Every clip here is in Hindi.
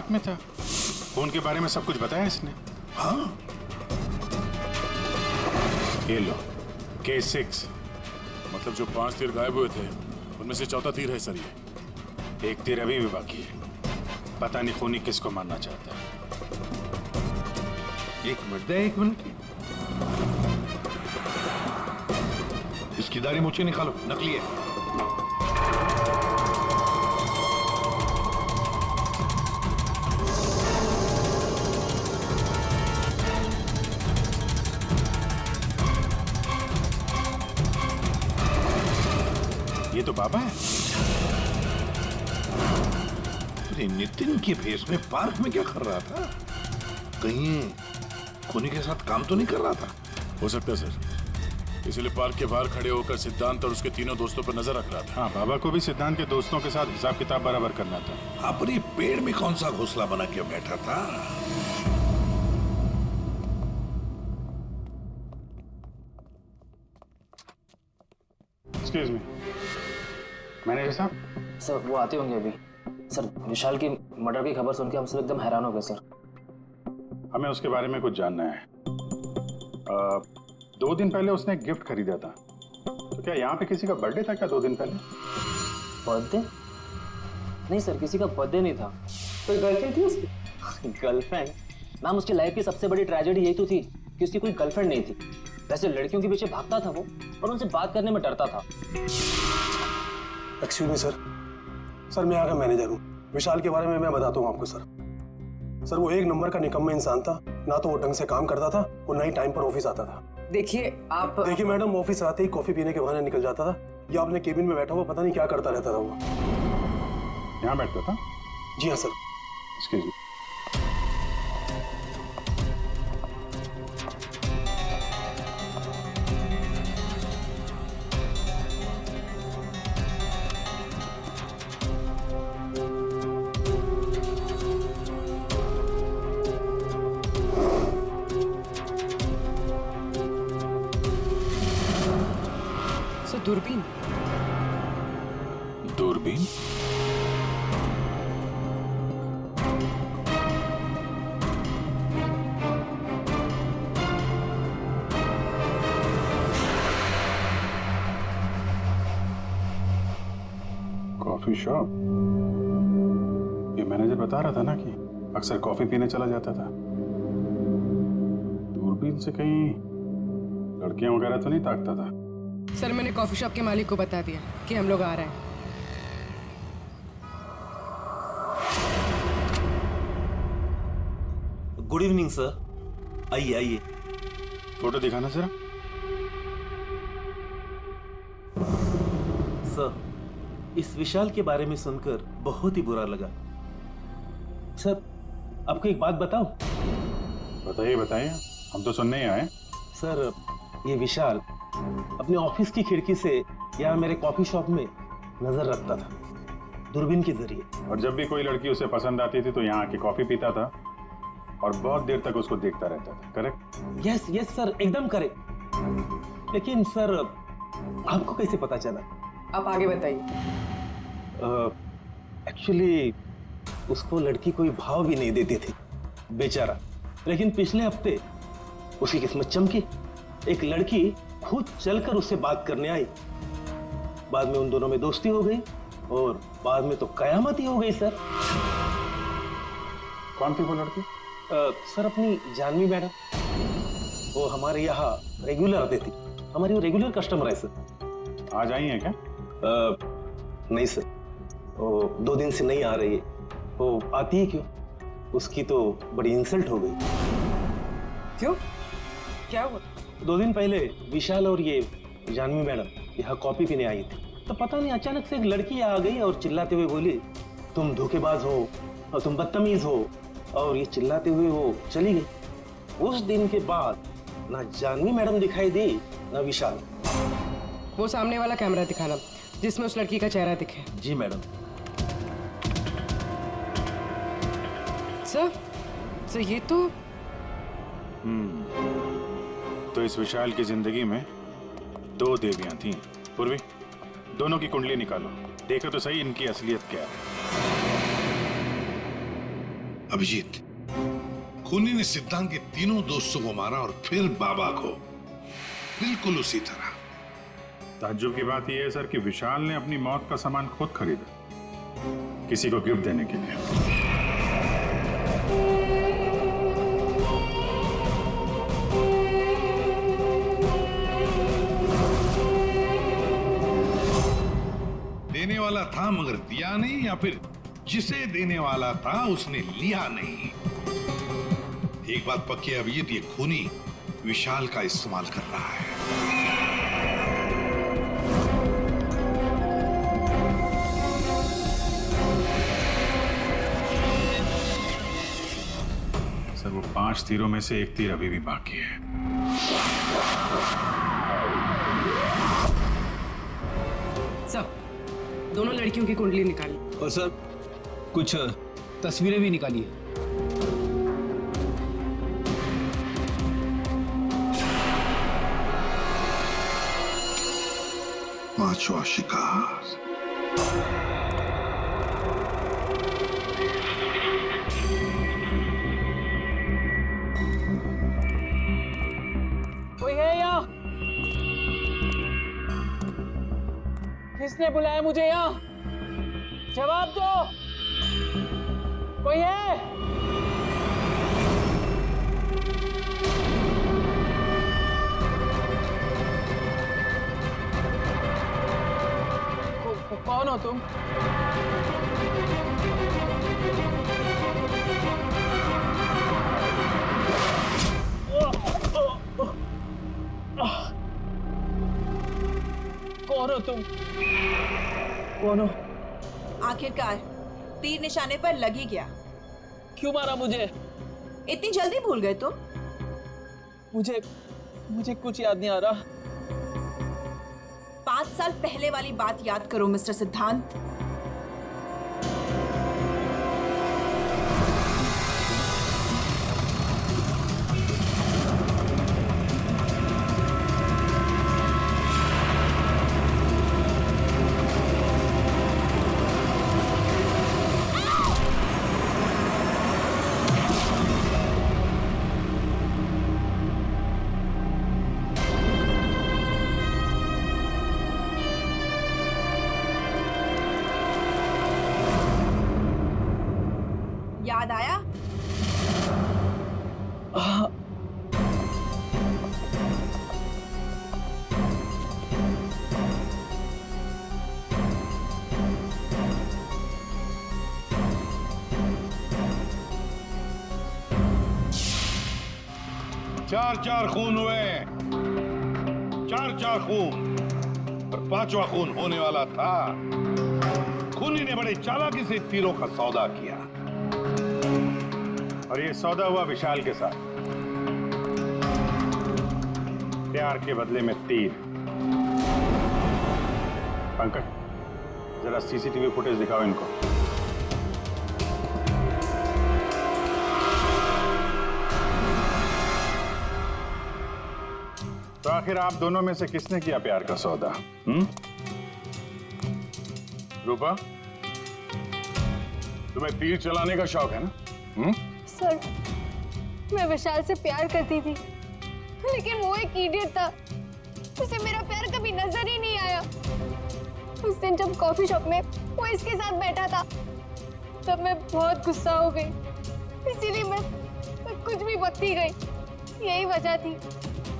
पार्क में था, फोन के बारे में सब कुछ बताया इसने। हाँ, ये लो K6। मतलब जो 5 तीर गायब हुए थे उनमें से चौथा तीर है सर ये। एक तीर अभी भी बाकी है, पता नहीं खूनी किसको मारना चाहता है। एक मिनट इसकी दाढ़ी मुझे निकालो, नकली है। ये तो बाबा है। अरे नितिन के भेष में पार्क में क्या कर रहा था? कहीं खूनी के साथ काम तो नहीं कर रहा था? हो सकता है सर, इसलिए पार्क के बाहर खड़े होकर सिद्धांत और उसके तीनों दोस्तों पर नजर रख रहा था। हाँ, बाबा को भी सिद्धांत के दोस्तों के साथ हिसाब किताब बराबर करना था। हाँ, पर ये पेड़ में कौन सा घोंसला बना के बैठा था? एक्सक्यूज मी, मैनेजर साहब। सर वो आते होंगे अभी। सर विशाल की मर्डर की खबर सुन के हम सब एकदम हैरान हो गए सर। हमें उसके बारे में कुछ जानना है। 2 दिन पहले उसने एक गिफ्ट खरीदा था, तो क्या यहाँ पे किसी का बर्थडे था क्या 2 दिन पहले? बर्थडे? नहीं सर, किसी का बर्थडे नहीं था। कोई गर्लफ्रेंड थी उसकी? गर्लफ्रेंड? मैम, उसकी लाइफ की सबसे बड़ी ट्रेजेडी यही तो थी कि उसकी कोई गर्लफ्रेंड नहीं थी। वैसे लड़कियों के पीछे भागता था वो, और उनसे बात करने में डरता था। एक्सक्यूज मी सर, मैं यहाँ का मैनेजर हूँ। विशाल के बारे में मैं बताता हूँ आपको सर। वो 1 नंबर का निकम्मा इंसान था। ना तो वो ढंग से काम करता था और ना ही टाइम पर ऑफिस आता था। देखिए मैडम, ऑफिस आते ही कॉफी पीने के बहाने निकल जाता था, या अपने केबिन में बैठा हुआ पता नहीं क्या करता रहता था वो। यहाँ बैठता था? जी हाँ सर। Excuse me. दूरबीन। दूरबीन? Coffee shop? ये मैनेजर बता रहा था ना कि अक्सर कॉफी पीने चला जाता था। दूरबीन से कहीं लड़कियां वगैरह तो नहीं ताकता था? सर मैंने कॉफी शॉप के मालिक को बता दिया कि हम लोग आ रहे हैं। गुड इवनिंग सर, आइए आइए। फोटो दिखाना जरा। सर, इस विशाल के बारे में सुनकर बहुत ही बुरा लगा। सर, आपको एक बात बताऊं? बताइए बताइए, हम तो सुनने ही आए। सर, ये विशाल अपने ऑफिस की खिड़की से यहाँ मेरे कॉफी शॉप में नजर रखता था, दूरबीन के जरिए। और जब भी कोई लड़की उसे पसंद आती थी तो यहाँ आके कॉफी पीता था और बहुत देर तक उसको देखता रहता था। करेक्ट? यस यस सर, एकदम करेक्ट। लेकिन सर, आपको कैसे पता चला? आप आगे बताइए। एक्चुअली उसको लड़की कोई भाव भी नहीं देती थी बेचारा। लेकिन पिछले हफ्ते उसकी किस्मत चमकी। एक लड़की खुद चलकर उससे बात करने आई। बाद में उन दोनों में दोस्ती हो गई और बाद में तो कयामत ही हो गई सर। कौन थी वो लड़की? सर, अपनी जानवी मैडम। वो हमारे यहाँ रेगुलर आती थी, हमारी वो रेगुलर कस्टमर है सर। आज आई है क्या? नहीं सर, वो 2 दिन से नहीं आ रही है। वो आती है क्यों? उसकी तो बड़ी इंसल्ट हो गई। क्यों? क्या हुआ? 2 दिन पहले विशाल और ये जानवी मैडम यहाँ कॉफी पीने आई थी, तो पता नहीं अचानक से एक लड़की आ गई और चिल्लाते हुए बोली, तुम धोखेबाज हो और तुम बदतमीज हो, और ये चिल्लाते हुए वो चली गई। उस दिन के बाद ना जानवी मैडम दिखाई दी ना विशाल। वो सामने वाला कैमरा दिखाना जिसमें उस लड़की का चेहरा दिखे। जी मैडम। सर ये तो इस विशाल की जिंदगी में 2 देवियां थीं। पूर्वी, दोनों की कुंडली निकालो, देखो तो सही इनकी असलियत क्या है। अभिजीत, खूनी ने सिद्धांत के तीनों दोस्तों को मारा और फिर बाबा को, बिल्कुल उसी तरह। ताज्जुब की बात यह है सर कि विशाल ने अपनी मौत का सामान खुद खरीदा, किसी को गिफ्ट देने के लिए। देने वाला था मगर दिया नहीं, या फिर जिसे देने वाला था उसने लिया नहीं। एक बात पक्की है अभिजीत, ये खूनी विशाल का इस्तेमाल कर रहा है। सर वो 5 तीरों में से एक तीर अभी भी बाकी है। सब दोनों लड़कियों की कुंडली निकाली। और सर कुछ तस्वीरें भी निकाली है। पांचवा शिकार। कोई है यहाँ? किसने बुलाया मुझे यहाँ? जवाब दो। कोई है? कौन हो तुम? कौन हो तुम? कौन हो? आखिरकार तीर निशाने पर लग ही गया। क्यों मारा मुझे? इतनी जल्दी भूल गए तुम? मुझे कुछ याद नहीं आ रहा। 5 साल पहले वाली बात याद करो मिस्टर सिद्धांत। याद आया? चार खून हुए, चार खून, और 5वां खून होने वाला था। खूनी ने बड़े चालाकी से तीरों का सौदा किया, और ये सौदा हुआ विशाल के साथ। प्यार के बदले में तीर। पंकज जरा सीसीटीवी फुटेज दिखाओ इनको। तो आखिर आप दोनों में से किसने किया प्यार का सौदा? रूपा, तुम्हें तीर चलाने का शौक है ना? सर, मैं विशाल से प्यार करती थी, लेकिन वो एक इडियट था। उसे मेरा प्यार कभी नजर ही नहीं आया। उस दिन जब कॉफी शॉप में वो इसके साथ बैठा था, तब मैं बहुत गुस्सा हो गई। इसीलिए मैं कुछ भी बकती गई। यही वजह थी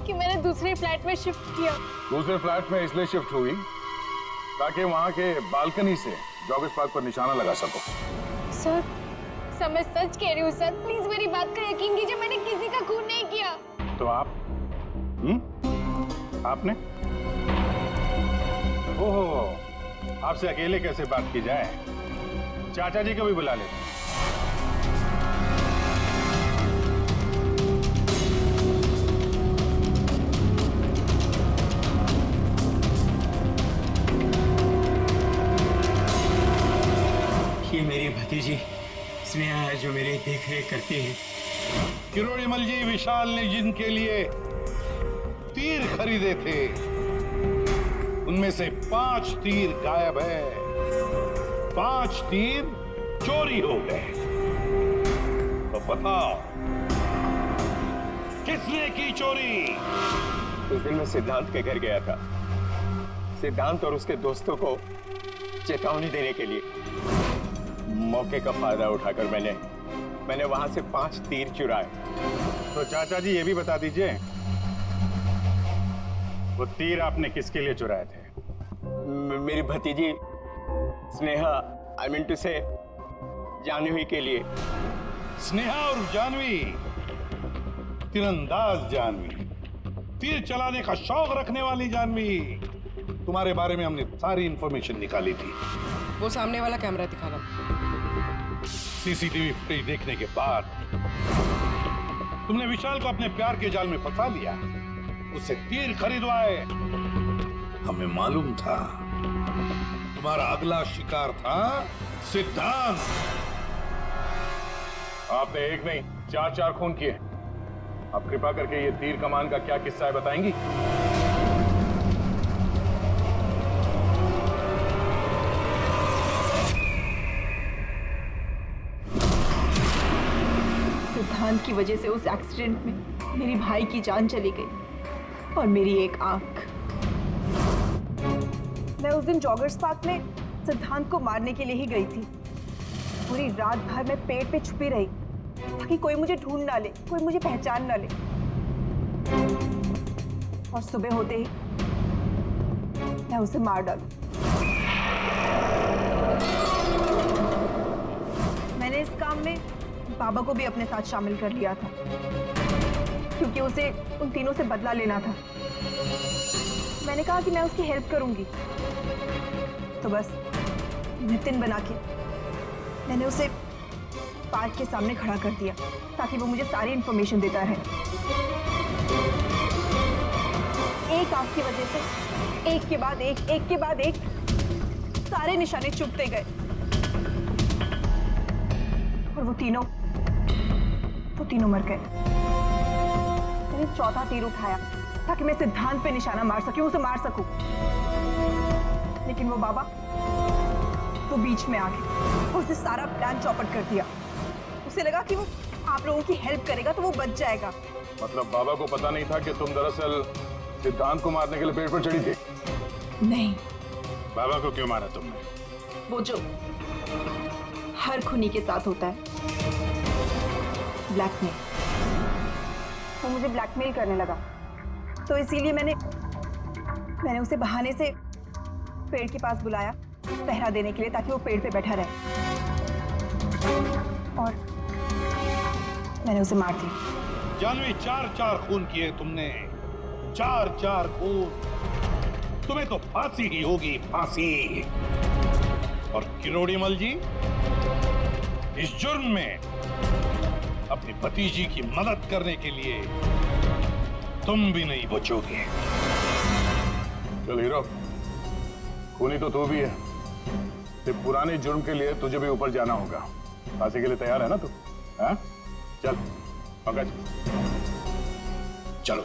कि मैंने दूसरे फ्लैट में शिफ्ट किया। दूसरे फ्लैट में इसलिए शिफ्ट हुई ताकि वहां के बालकनी से जॉगिस पार्क पर निशाना लगा सको। सर, मैं सच कह रही हूँ सर। प्लीज मेरी बात का यकीन कीजिए, मैंने किसी का खून नहीं किया। तो आप? आपने? ओहो, आपसे अकेले कैसे बात की जाए? चाचा जी को भी बुला लेते। ये मेरी भतीजी स्नेहा है जो मेरी देख रेख करती है। किरोड़ीमल जी, विशाल ने जिनके लिए तीर खरीदे थे उनमें से 5 तीर गायब है। 5 तीर चोरी हो गए। बताओ, किसने की चोरी? उस दिन मैं सिद्धांत के घर गया था, सिद्धांत और उसके दोस्तों को चेतावनी देने के लिए। मौके का फायदा उठाकर मैंने वहां से 5 तीर चुराए। तो चाचा जी ये भी बता दीजिए, वो तीर आपने किसके लिए चुराए थे? मेरी भतीजी स्नेहा, आई मीन टू से जानवी के लिए। स्नेहा और जानवी, तीरंदाज जानवी, तीर चलाने का शौक रखने वाली जानवी, तुम्हारे बारे में हमने सारी इंफॉर्मेशन निकाली थी। वो सामने वाला कैमरा दिखाना। सीसीटीवी फुटेज देखने के बाद तुमने विशाल को अपने प्यार के जाल में फंसा लिया, उससे तीर खरीदवाए। हमें मालूम था तुम्हारा अगला शिकार था सिद्धांत। आपने एक नहीं 4 खून किए। आप कृपा करके ये तीर कमान का क्या किस्सा है बताएंगी? सिद्धांत की वजह से उस एक्सीडेंट में मेरी भाई की जान चली गई और मेरी एक आंख। मैं उस दिन जॉगर्स पार्क में सिद्धांत को मारने के लिए ही गई थी। पूरी रात भर मैं पेड़ पे छुपी रही ताकि कोई मुझे ढूंढ ना ले, कोई मुझे पहचान ना ले। और सुबह होते ही मैं उसे मार डालूं। मैंने इस काम में बाबा को भी अपने साथ शामिल कर लिया था क्योंकि उसे उन तीनों से बदला लेना था। मैंने कहा कि मैं उसकी हेल्प करूंगी, तो बस नितिन बना के मैंने उसे पार्क के सामने खड़ा कर दिया ताकि वो मुझे सारी इंफॉर्मेशन देता रहे। एक आंख की वजह से एक के बाद एक सारे निशाने चुभते गए और वो तीनों मर गए। मैंने चौथा तीर उठाया ताकि मैं सिद्धांत पे निशाना मार सकूं, उसे मार सकूं, लेकिन वो बाबा वो बीच में आ गए और उसने सारा प्लान चौपट कर दिया। उसे लगा कि वो आप लोगों की हेल्प करेगा तो वो बच जाएगा। मतलब बाबा को पता नहीं था कि तुम दरअसल सिद्धांत को मारने के लिए पेड़ पर चढ़ी थी? नहीं। बाबा को क्यों मारा तुमने? वो जो हर खूनी के साथ होता है, ब्लैकमेल। वो मुझे ब्लैकमेल करने लगा, तो इसीलिए मैंने उसे बहाने से पेड़ के पास बुलाया पहरा देने के लिए ताकि वो पेड़ पे बैठा रहे, और मैंने उसे मार दिया। जानवी, 4 खून किए तुमने, 4 खून। तुम्हें तो फांसी ही होगी, फांसी। और किरोड़ीमल जी, इस जुर्म में अपनी भतीजी की मदद करने के लिए तुम भी नहीं बचोगे। चल हीरो, खूनी तो तू भी है, सिर्फ पुराने जुर्म के लिए तुझे भी ऊपर जाना होगा। फांसी के लिए तैयार है ना तू? हाँ? चल पंकज, चलो।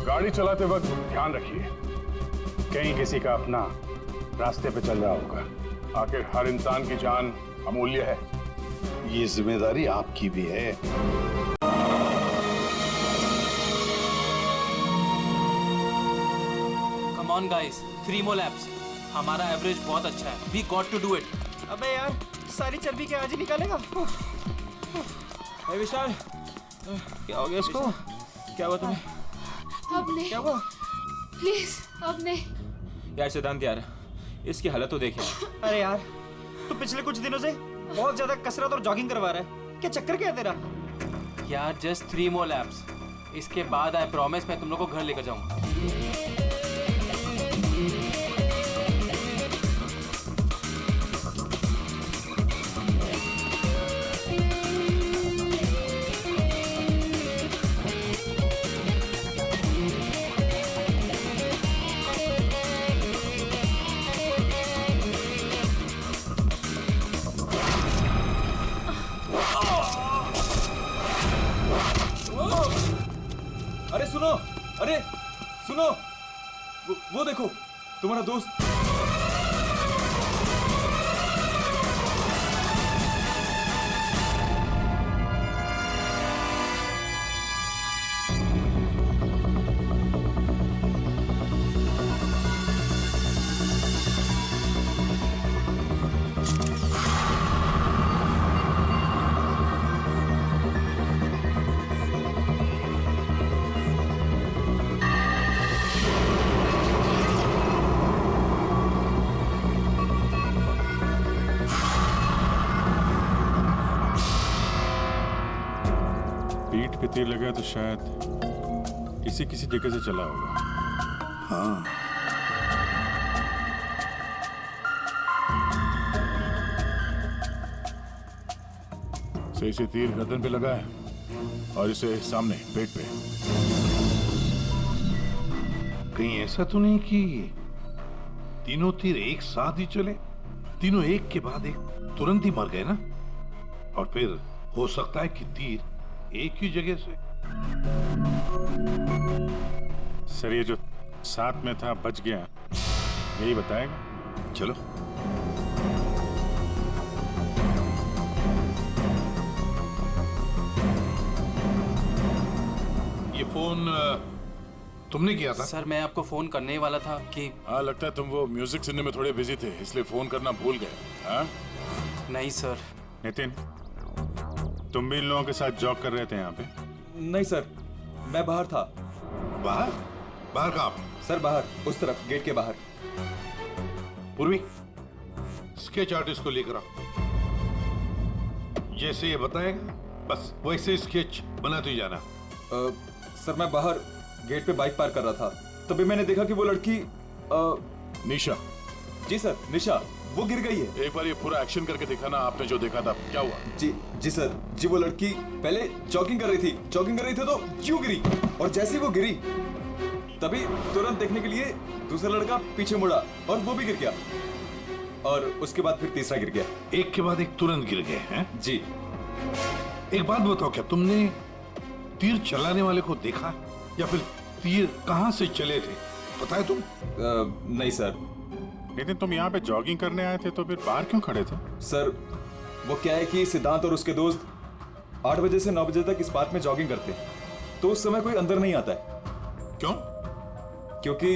गाड़ी चलाते वक्त ध्यान रखिए, कहीं किसी का अपना रास्ते पे चल रहा होगा। आखिर हर इंसान की जान अमूल्य है। ये जिम्मेदारी आपकी भी है। Come on guys, 3 more laps। हमारा एवरेज बहुत अच्छा है। We got to do it। अबे यार, सारी चर्बी क्या आज ही निकालेगा? विशाल, क्या हो गया इसको? क्या हुआ तुम्हें? अब नहीं। क्या हुआ? प्लीज अब नहीं। यार सिद्धांत यार, इसकी हालत तो देखे। अरे यार, तू पिछले कुछ दिनों से बहुत ज्यादा कसरत और जॉगिंग करवा रहा है। क्या चक्कर क्या है तेरा? यार जस्ट 3 more laps। इसके बाद आई प्रॉमिस मैं तुम लोग को घर लेकर जाऊंगा। अरे सुनो, वो देखो तुम्हारा दोस्त। तीर लगा तो शायद किसी किसी जगह से चला होगा। हाँ, सही से तीर गर्दन पे लगा है और इसे सामने पेट पे। कहीं ऐसा तो नहीं कि तीनों तीर एक साथ ही चले, तीनों एक के बाद एक तुरंत ही मर गए ना? और फिर हो सकता है कि तीर एक ही जगह से। सर ये जो साथ में था बच गया, यही बताएगा। चलो। ये फोन तुमने किया था? सर मैं आपको फोन करने ही वाला था कि हाँ, लगता है तुम वो म्यूजिक सुनने में थोड़े बिजी थे, इसलिए फोन करना भूल गए। हाँ? नहीं सर। नितिन, तुम भी इन लोगों के साथ जॉब कर रहे थे यहाँ पे? नहीं सर, मैं बाहर था। बाहर? बाहर कहाँ पे? सर बाहर, उस तरफ, गेट के बाहर। पूर्वी, स्केच आर्टिस्ट को लेकर आओ। जैसे ये बताएगा बस वैसे स्केच बनाते ही जाना। सर मैं बाहर गेट पे बाइक पार्क कर रहा था, तभी मैंने देखा कि वो लड़की निशा। जी सर, निशा, वो गिर गई है। एक बार ये पूरा एक्शन करके दिखाना, आपने जो देखा था क्या हुआ? जी सर, जी वो लड़की पहले जॉगिंग कर रही थी तो यूं गिरी, और जैसे ही वो गिरी तभी तुरंत देखने के लिए दूसरा लड़का पीछे मुड़ा और वो भी गिर गया, और उसके बाद फिर तीसरा गिर गया। एक के बाद एक तुरंत गिर गए हैं? जी। एक बात बताओ, क्या तुमने तीर चलाने वाले को देखा या फिर तीर कहां से चले थे, पता है तुम? नहीं सर। नितिन, तुम यहाँ पे जॉगिंग करने आए थे तो फिर बाहर क्यों खड़े थे? सर वो क्या है कि सिद्धांत और उसके दोस्त 8 बजे से 9 बजे तक इस पार्क में जॉगिंग करते हैं, तो उस समय कोई अंदर नहीं आता है। क्यों? क्योंकि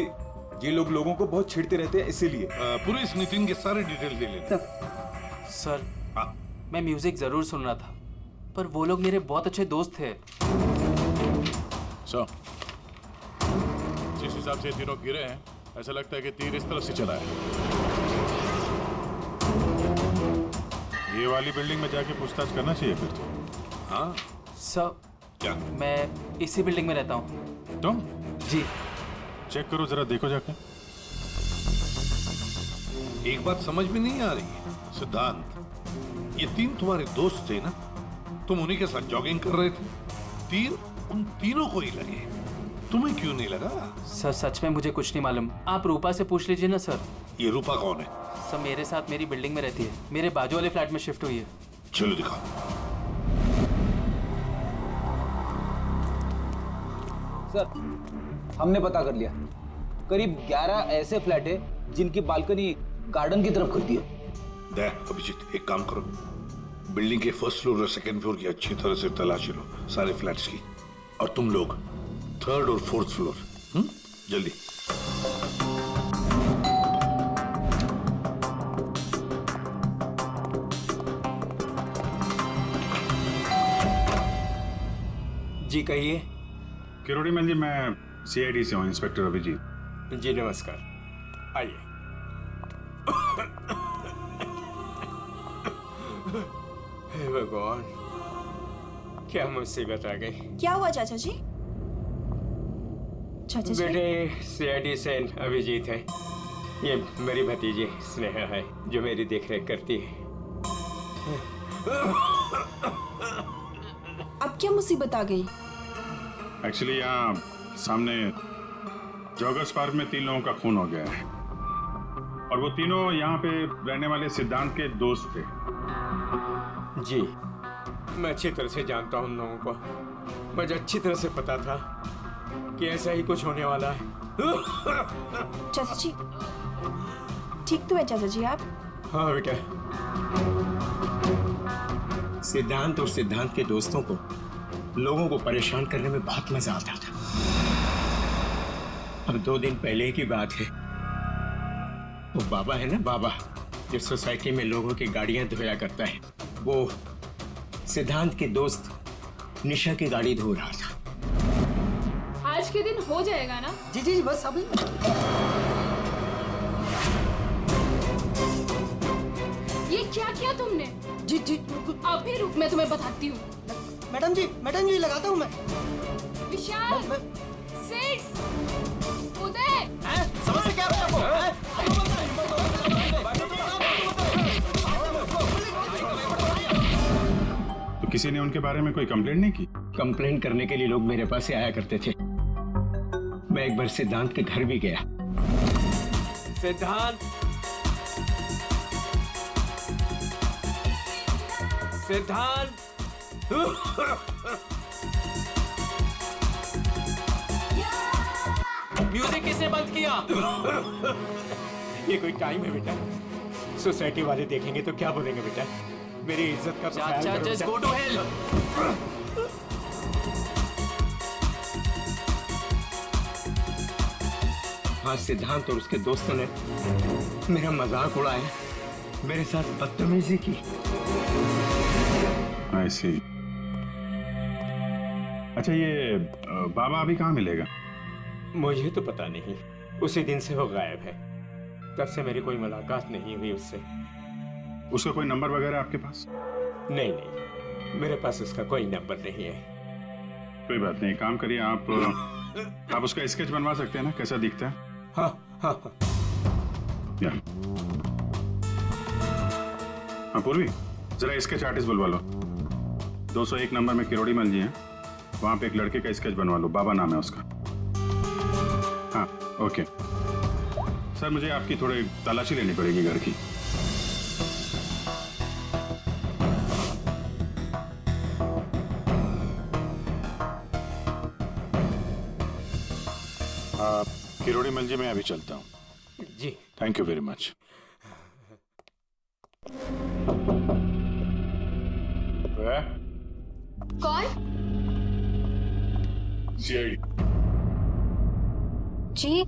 ये लोग लोगों को बहुत छेड़ते रहते हैं, इसीलिए। पूरे इस नितिन के सारे डिटेल दे लेते। सर मैं म्यूजिक जरूर सुन रहा था, पर वो लोग मेरे बहुत अच्छे दोस्त थे। जिस हिसाब से तीनों गिरे हैं, ऐसा लगता है कि तीर इस तरफ से चला है। ये वाली बिल्डिंग में जाके पूछताछ करना चाहिए फिर तो। हाँ सर क्या? मैं इसी बिल्डिंग में रहता हूँ। तुम? जी। चेक करो जरा, देखो जाके। एक बात समझ में नहीं आ रही है सिद्धांत, ये तीन तुम्हारे दोस्त थे ना, तुम उन्हीं के साथ जॉगिंग कर रहे थे, तीर उन तीनों को ही लगे, तुम्हें क्यों नहीं लगा? सर सच में मुझे कुछ नहीं मालूम, आप रूपा से पूछ लीजिए ना सर। ये रूपा कौन है? सर मेरे साथ मेरी बिल्डिंग में रहती है, मेरे बाजू वाले फ्लैट में शिफ्ट हुई है। चलो दिखाओ। सर हमने पता कर लिया, करीब 11 ऐसे फ्लैट है जिनकी बालकनी गार्डन की तरफ खुलती है। देख अभिजीत, एक काम करो, बिल्डिंग के फर्स्ट फ्लोर और सेकंड फ्लोर की अच्छी तरह से तलाशी लो, सारे फ्लैट्स की, और तुम लोग 3rd और 4th फ्लोर। जल्दी। जी कहिए। किरोड़ी मैन जी, मैं CID से हूँ, इंस्पेक्टर अभिजीत। जी नमस्कार, आइए। हे भगवान, क्या मुसीबत आ गई। क्या हुआ चाचा जी? चाचा जी? बेटे CID से अभिजीत है, ये मेरी भतीजी स्नेहा है जो मेरी देखरेख करती है। अब क्या मुसीबत आ गई? एक्चुअली यहाँ सामने जॉगर्स पार्क में 3 लोगों का खून हो गया है, और वो तीनों यहाँ पे रहने वाले सिद्धांत के दोस्त थे। जी मैं अच्छी तरह से जानता हूँ उन लोगों को, मुझे अच्छी तरह से पता था कि ऐसा ही कुछ होने वाला है। चाचा जी ठीक तो है चाचा जी आप? हाँ बेटा। सिद्धांत और सिद्धांत के दोस्तों को लोगों को परेशान करने में बहुत मजा आता था। अब 2 दिन पहले की बात है, वो बाबा है ना, बाबा जो सोसाइटी में लोगों की गाड़ियां धोया करता है, वो सिद्धांत के दोस्त निशा की गाड़ी धो रहा था। आज के दिन हो जाएगा ना? जी जी जी बस अभी। ये क्या किया तुमने? जी जी अभी रुक, मैं तुम्हें बताती हूँ। मैडम जी लगाता हूँ मैं। विशाल, सिड, उदय, समझ क्या तो किसी ने उनके बारे में कोई कंप्लेंट नहीं की? कंप्लेंट करने के लिए लोग मेरे पास से आया करते थे। मैं एक बार सिद्धांत के घर भी गया। सिद्धांत, सिद्धांत, म्यूजिक किसने बंद किया? ये कोई टाइम है बेटा? सोसाइटी वाले देखेंगे तो क्या बोलेंगे बेटा? मेरी इज्जत का चाचा, जस्ट गो टू हेल। आज सिद्धांत और उसके दोस्तों ने मेरा मजाक उड़ाया, मेरे साथ बदतमीजी की। I see. अच्छा, ये बाबा अभी कहाँ मिलेगा? मुझे तो पता नहीं, उसी दिन से वो गायब है। तब से मेरी कोई मुलाकात नहीं हुई उससे। उसका कोई नंबर वगैरह आपके पास? नहीं, मेरे पास उसका कोई नंबर नहीं है। कोई बात नहीं, काम करिए आप उसका स्केच बनवा सकते हैं ना, कैसा दिखता है? हाँ। पूर्वी, जरा स्केच आर्टिस्ट बुलवा लो। 201 नंबर में किरोड़ी मल जी हैं, वहां पे एक लड़के का स्केच बनवा लो, बाबा नाम है उसका। हाँ, ओके सर, मुझे आपकी थोड़ी तलाशी लेनी पड़ेगी घर की। किरोड़ी मल जी, मैं अभी चलता हूँ। जी, थैंक यू वेरी मच। कौन? सीआईडी। जी,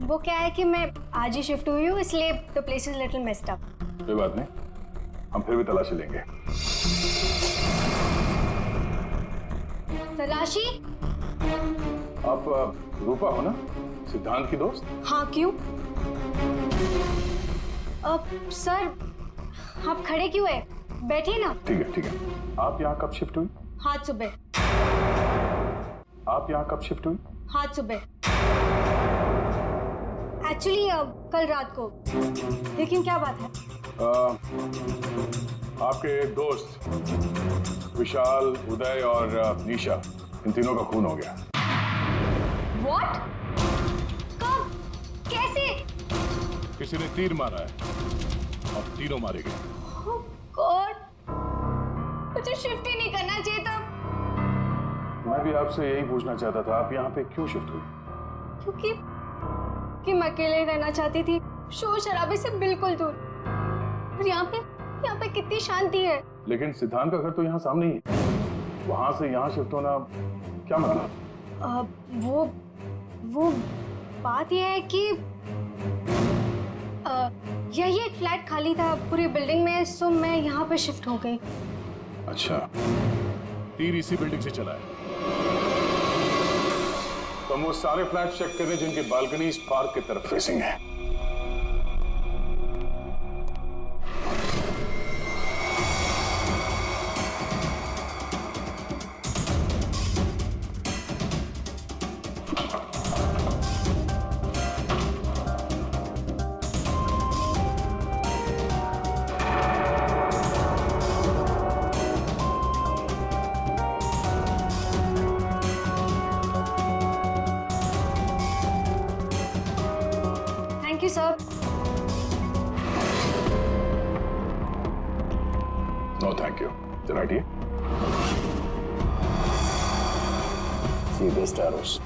वो क्या है कि मैं आज ही शिफ्ट हुई हूँ, इसलिए the place is little messed up. कोई बात नहीं, हम फिर भी तलाशी लेंगे। तलाशी? आप रूपा हो ना, सिद्धांत की दोस्त? हाँ, क्यों? सर, आप खड़े क्यों है? बैठिए ना। ठीक है। आप यहाँ कब शिफ्ट हुई? आज सुबह। आप यहाँ कब शिफ्ट हुई? आज सुबह। एक्चुअली कल रात को। लेकिन क्या बात है? आपके एक दोस्त विशाल, उदय और निशा, इन तीनों का खून हो गया। What? कब? कैसे? किसी ने तीर मारा है और तीनों मारे गए। Oh God! मुझे शिफ्ट ही नहीं करना चाहिए था। मैं भी आपसे यही पूछना चाहता था, आप यहाँ पे क्यों शिफ्ट हुई? क्योंकि मैं अकेले रहना चाहती थी, शोर शराबे से बिल्कुल दूर। और यहाँ पे कितनी शांति है। लेकिन सिद्धांत का घर तो यहाँ सामने ही है, वहां से यहाँ शिफ्ट होना क्या मतलब? वो बात यह है कि यही एक फ्लैट खाली था पूरी बिल्डिंग में, सो मैं यहाँ पे शिफ्ट हो गई। अच्छा, तीर इसी बिल्डिंग से चला है। तो हम वो सारे फ्लैट चेक करें जिनकी बालकनी इस पार्क की तरफ फेसिंग है। Thank you sir. No thank you, right here. See this टैरोस,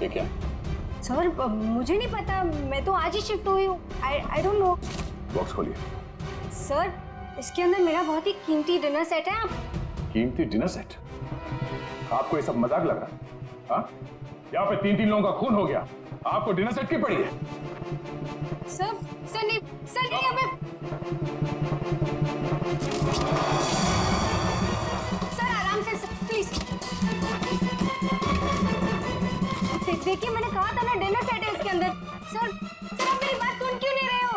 ये क्या? सर, मुझे नहीं पता, मैं तो आज ही शिफ्ट हुई हूँ। I don't know. बॉक्स खोलिए। सर, इसके अंदर मेरा बहुत ही कीमती डिनर सेट है। कीमती डिनर सेट? आपको ये सब मजाक लग रहा है? हाँ? यहाँ पे 3 लोगों का खून हो गया, आपको डिनर सेट की पड़ी है? सर नहीं हमें। सर आराम से, प्लीज। देखिए, मैंने कहा था ना डिनर सेट है इसके अंदर। सर आप मेरी बात सुन क्यों नहीं रहे हो?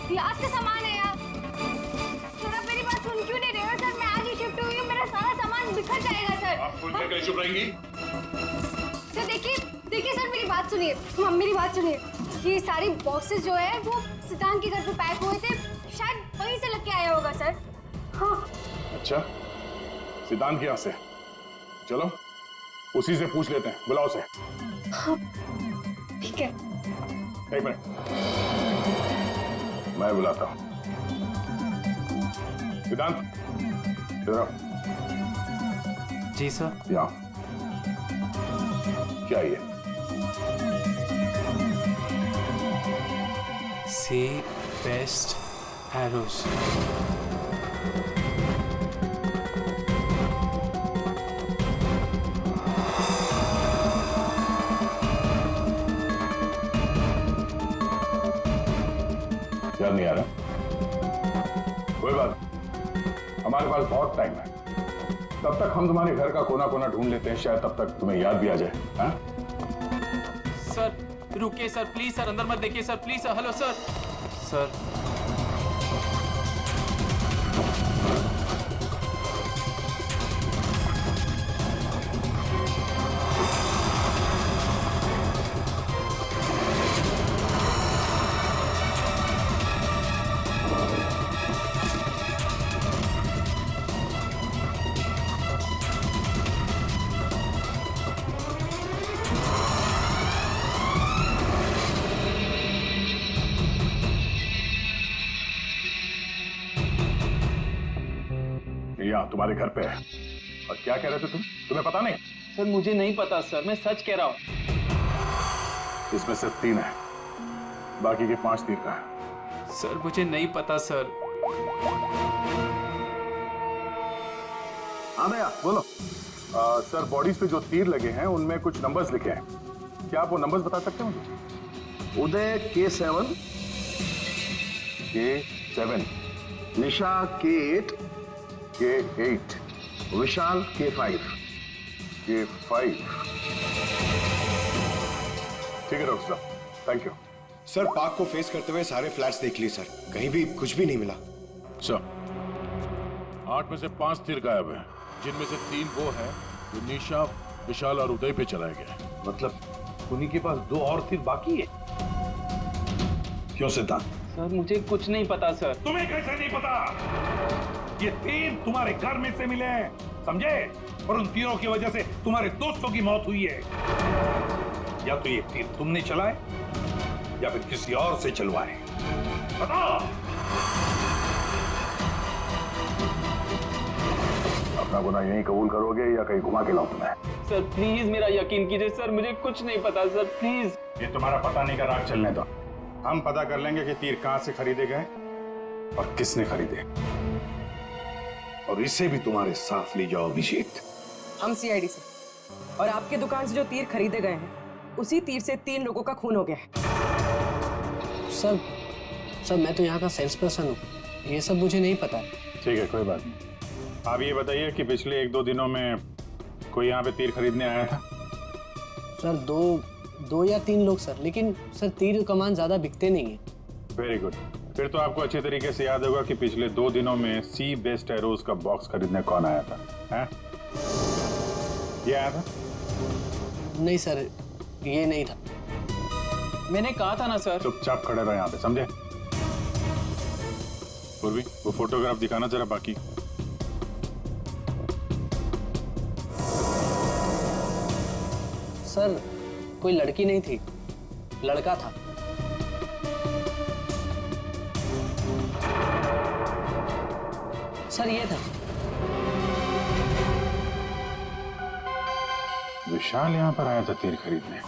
क्लास का सामान है यार। सर आप मेरी बात सुन क्यों नहीं रहे हो? सर मैं आज ही शिफ्ट हुई हूँ, मेरा सारा सामान बिखर जाएगा सर। आप फोन करके चुप रहेंगी? सर देखिए सर मेरी बात सुनिए, मेरी बात सुनिए। ये सारी बॉक्सेस जो है वो सिद्धांत के घर पे पैक हुए थे, शायद वहीं से लेके आया होगा सर। हाँ। अच्छा, सिद्धांत के यहाँ से? चलो उसी से पूछ लेते हैं, बुलाओ उसे। हाँ ठीक है। एक मिनट, मैं बुलाता हूँ। सिद्धांत इधर आओ। जी सर। यहाँ क्या ये? सी बेस्ट एरोस। याद नहीं आ रहा? कोई बात, हमारे पास बहुत टाइम है। तब तक हम तुम्हारे घर का कोना कोना ढूंढ लेते हैं, शायद तब तक तुम्हें याद भी आ जाए। हाँ? सर रुकिए सर, प्लीज सर, अंदर मत देखिए sir, please sir. Hello sir. Sir यहाँ तुम्हारे घर पे है। और क्या कह रहे थे तुम? तुम्हें पता नहीं? सर मुझे नहीं पता सर, मैं सच कह रहा हूँ। इसमें सिर्फ 3 है, बाकी के 5 तीर का है। सर मुझे नहीं पता सर। हाँ भैया बोलो। सर बॉडीज पे जो तीर लगे हैं उनमें कुछ नंबर्स लिखे हैं, क्या आप वो नंबर्स बता सकते हैं मुझे? उदय K7, K7, निशा K8, K8, विशाल K5। K5। ठीक है डॉक्टर साहब, थैंक यू। सर पार्क को फेस करते हुए सारे फ्लैट्स देख लिए सर, कहीं भी कुछ भी नहीं मिला। सर 8 में से 5 तीर गायब है, जिनमें से 3 वो है जो निशा, विशाल और उदय पे चलाए गए। मतलब उन्हीं के पास 2 और तीर बाकी है? क्यों सिद्धांत? सर मुझे कुछ नहीं पता सर। तुम्हें कैसे नहीं पता? ये तीर तुम्हारे घर में से मिले हैं, समझे? और उन तीरों की वजह से तुम्हारे दोस्तों की मौत हुई है। या तो ये तीर तुमने चलाए या फिर किसी और से चलवाए, बताओ। अपना गुनाह यहीं कबूल करोगे या कहीं घुमा के लाऊं तुम्हें? सर प्लीज मेरा यकीन कीजिए सर, मुझे कुछ नहीं पता सर, प्लीज। ये तुम्हारा पता नहीं का राग चलने दो, हम पता कर लेंगे कि तीर कहां से खरीदे गए और किसने खरीदे। और इसे भी तुम्हारे साथ ले जाओ अभिषेक। हम सीआईडी से, और आपके दुकान से जो तीर खरीदे गए हैं उसी तीर से 3 लोगों का खून हो गया है। सर मैं तो यहाँ का सेल्स पर्सन हूँ, ये सब मुझे नहीं पता। ठीक है कोई बात नहीं। आप ये बताइए कि पिछले 1-2 दिनों में कोई यहाँ पे तीर खरीदने आया था? सर 2 या 3 लोग सर, लेकिन सर तीर कमान ज्यादा बिकते नहीं है। वेरी गुड, फिर तो आपको अच्छी तरीके से याद होगा कि पिछले 2 दिनों में सी बेस्ट एरोज का बॉक्स खरीदने कौन आया था? हैं? ये आया था? नहीं सर, ये नहीं था। मैंने कहा था ना सर। चुपचाप खड़े रहो यहाँ पे, समझे? पूर्वी वो फोटोग्राफ दिखाना जरा बाकी। सर कोई लड़की नहीं थी, लड़का था। सर ये था। विशाल यहाँ पर आया था तीर खरीदने।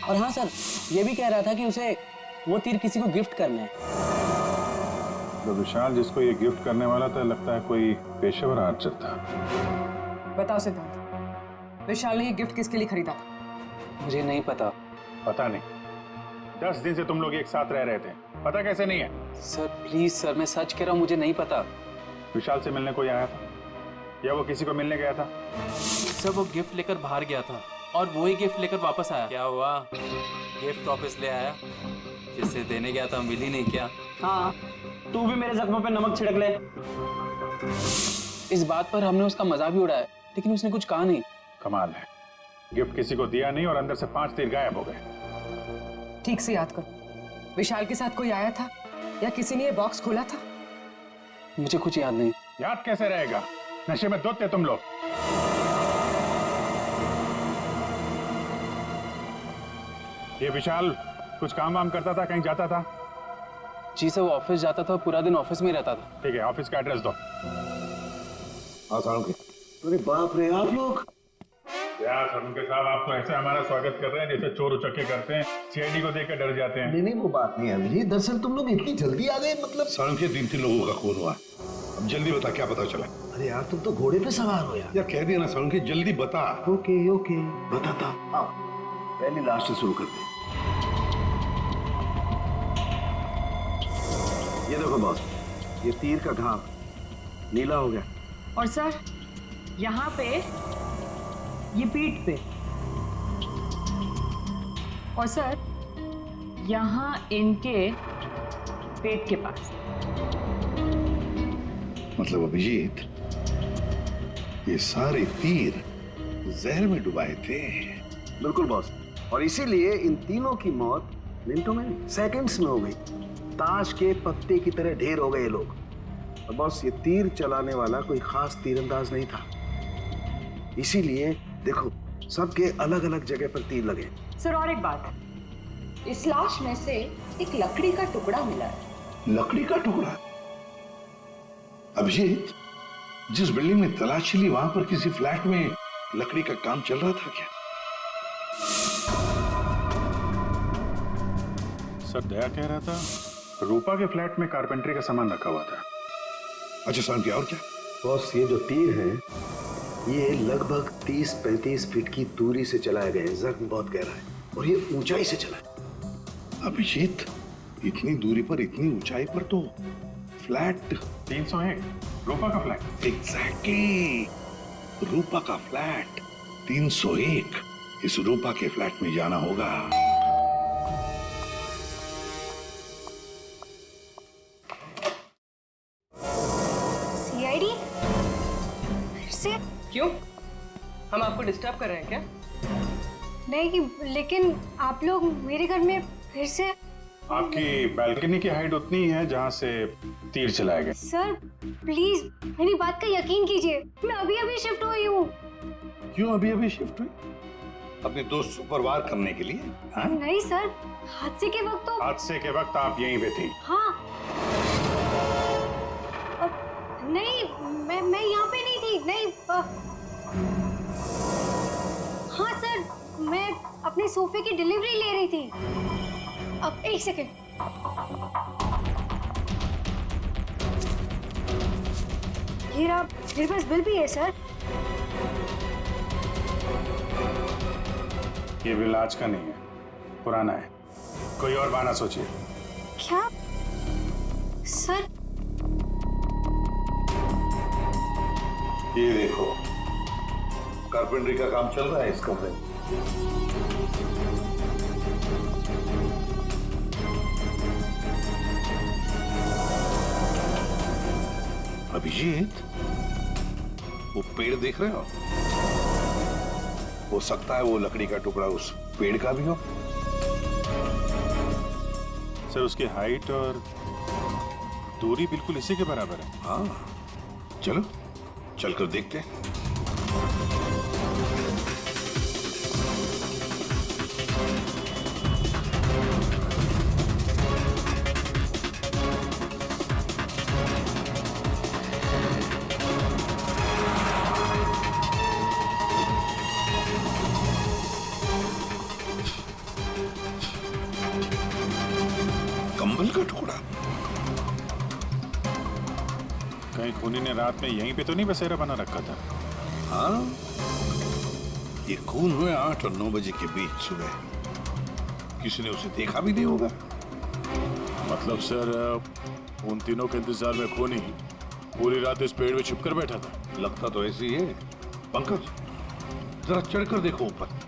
और हाँ सर, ये भी कह रहा था कि उसे वो तीर किसी को गिफ्ट करना है। तो विशाल जिसको ये गिफ्ट करने वाला था, लगता है कोई पेशेवर आर्चर था। बताओ सिद्धांत, विशाल ने ये गिफ्ट किसके लिए खरीदा था? मुझे नहीं पता। पता नहीं? 10 दिन से तुम लोग एक साथ रह रहे थे, पता कैसे नहीं है? सर प्लीज सर, मैं सच कह रहा हूँ, मुझे नहीं पता। विशाल से मिलने कोई आया था या वो किसी को मिलने गया था? सर वो गिफ्ट लेकर बाहर गया था और वही गिफ्ट लेकर वापस आया। क्या हुआ, गिफ्ट वापस ले आया? जिससे देने गया था मिल ही नहीं क्या? हाँ, तू भी मेरे जख्मों पे नमक छिड़क ले। इस बात पर हमने उसका मजाक भी उड़ाया, लेकिन उसने कुछ कहा नहीं। कमाल है, गिफ्ट किसी को दिया नहीं और अंदर से 5 तीर गायब हो गए। ठीक से याद करो, विशाल के साथ कोई आया था या किसी ने ये बॉक्स खोला था? मुझे कुछ याद नहीं। याद कैसे रहेगा, नशे में धुत थे तुम लोग। ये विशाल कुछ काम वाम करता था, कहीं जाता था? जी सर, वो ऑफिस जाता था, पूरा दिन ऑफिस में ही रहता था। ठीक है, ऑफिस का एड्रेस दो। अरे बाप रे, आप लोग यार सरुके साहब, आप तो ऐसे हमारा स्वागत कर रहे हैं जैसे चोर उचक्के करते हैं, सीआईडी को देखकर डर जाते हैं। नहीं, वो बात नहीं है। दरअसल तुम लोग इतनी जल्दी आ गए, मतलब सड़क 3 लोगों का खून हुआ। अब जल्दी बता, क्या पता चला? अरे यार, तुम तो घोड़े पे सवार हो यार। यार कह दिया ना सड़क, जल्दी बता। ओके बताता। आओ, पहले लास्ट से शुरू करते हैं। ये देखो बॉस, ये तीर का घाव नीला हो गया। और सर यहाँ पे, ये पीठ पे, और सर यहाँ इनके पेट के पास। मतलब अभिजीत, ये सारे तीर जहर में डुबाए थे। बिल्कुल बॉस, और इसीलिए इन तीनों की मौत मिनटों में नहीं, सेकंड्स में हो गई। ताश के पत्ते की तरह ढेर हो गए ये लोग। और बॉस, ये तीर चलाने वाला कोई खास तीरंदाज नहीं था, इसीलिए देखो सबके अलग अलग जगह पर तीर लगे। सर और एक बात, इस लाश में से एक लकड़ी का टुकड़ा मिला है। लकड़ी का टुकड़ा? अभिजीत, जिस बिल्डिंग में तलाशी ली वहां पर किसी फ्लैट में लकड़ी का काम चल रहा था क्या? सर दया कह रहा था रूपा के फ्लैट में कारपेंटरी का सामान रखा हुआ था। अच्छा सर, क्या और क्या? बॉस, ये जो तीर है ये लगभग 30-35 फीट की दूरी से चलाए गए। जख्म बहुत गहरा है और ये ऊंचाई से चला है। अभिजीत, इतनी दूरी पर, इतनी ऊंचाई पर तो फ्लैट 301 रूपा का फ्लैट। एग्जैक्टली, रूपा का फ्लैट 301। इस रूपा के फ्लैट में जाना होगा। सीआईडी? फिर से? क्यों, हम आपको डिस्टर्ब कर रहे हैं क्या? नहीं, लेकिन आप लोग मेरे घर में फिर से। आपकी बालकनी की हाइट उतनी ही है जहां से तीर चलाए गए। सर प्लीज मेरी बात का यकीन कीजिए, मैं अभी अभी शिफ्ट हुई हूँ। क्यों अभी शिफ्ट हुई? अपने दोस्त पर वार करने के लिए? हाँ? नहीं सर, हादसे के वक्त तो। हादसे के वक्त आप यहीं पे थी? हाँ। नहीं, मैं यहाँ पे नहीं थी। नहीं। हाँ सर, मैं अपने सोफे की डिलीवरी ले रही थी। अब एक सेकेंड। ये रहा, मेरे पास बिल भी है सर। ये बिल आज का नहीं है, पुराना है। कोई और बहाना सोचिए। क्या सर? ये देखो, कारपेंटरी का काम चल रहा है इस कमरे में। अभिजीत, वो पेड़ देख रहे हो? हो सकता है वो लकड़ी का टुकड़ा उस पेड़ का भी हो। सर उसकी हाइट और दूरी बिल्कुल इसी के बराबर है। हाँ, चलो चलकर देखते हैं। कंबल का टुकड़ा? कहीं खूनी ने रात में यहीं पे तो नहीं बसेरा बना रखा था? हाँ, ये खून हुए 8 और 9 बजे के बीच सुबह। किसी ने उसे देखा भी नहीं होगा। मतलब सर, उन तीनों के इंतजार में खूनी पूरी रात इस पेड़ में छिपकर बैठा था। लगता तो ऐसे ही है। पंकज, जरा चढ़कर देखो ऊपर।